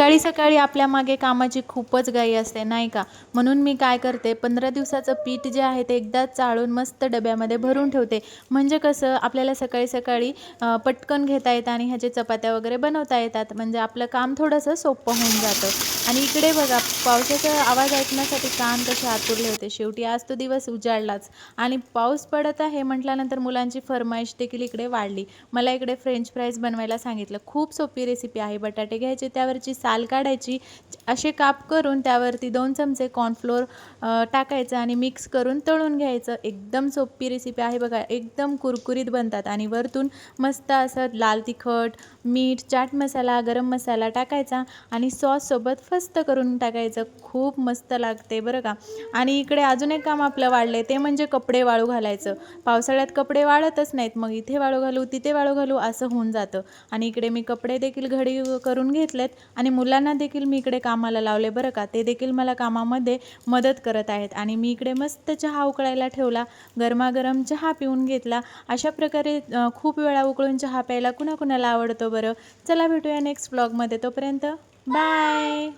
सकाळी सकाळी आपल्या मागे कामाची खूपच घाई असते नाही का. म्हणून मी काय करते, 15 दिवसाचं पीठ जे आहे ते एकदाच चाळून मस्त डब्यामध्ये भरून ठेवते. म्हणजे कसं आपल्याला सकाळी सकाळी पटकन घेता येतं आणि ह्याचे चपात्या वगैरे बनवता येतात. म्हणजे आपलं काम थोडंसं सोपं होऊन जातं. आणि इकडे बघा, पावसाचा आवाज ऐकण्यासाठी कान कसे आतुरले होते. शेवटी आज तो दिवस उजाडलाच आणि पाऊस पडत आहे म्हटल्यानंतर मुलांची फरमाईश देखील इकडे वाढली. मला इकडे फ्रेंच फ्राईज बनवायला सांगितलं. खूप सोपी रेसिपी आहे. बटाटे घ्यायचे, त्यावरची साल काढायची, असे काप करून त्यावरती 2 चमचे कॉर्नफ्लोअर टाकायचं आणि मिक्स करून तळून घ्यायचं. एकदम सोपी रेसिपी आहे बघा. एकदम कुरकुरीत बनतात आणि वरतून मस्त असं लाल तिखट, मीठ, चाट मसाला, गरम मसाला टाकायचा आणि सॉससोबत फस्त करून टाकायचं. खूप मस्त लागते बरं का. आणि इकडे अजून एक काम आपलं वाढले, ते म्हणजे कपडे वाळू घालायचं. पावसाळ्यात कपडे वाळतच नाहीत, मग इथे वाळू घालू तिथे वाळू घालू असं होऊन जातं. आणि इकडे मी कपडे देखील घडी करून घेतलेत आणि मुलांना देखील मी इकडे कामाला लावले बरं का. ते देखील मला कामामध्ये मदत करत आहेत. आणि मी इकडे मस्त चहा उकळायला ठेवला, गरमागरम चहा पिऊन घेतला. अशा प्रकारे खूप वेळा उकळून चहा प्यायला कुणाकुणाला आवडतो बरं. चला भेटूया नेक्स्ट व्लॉगमध्ये. तोपर्यंत बाय.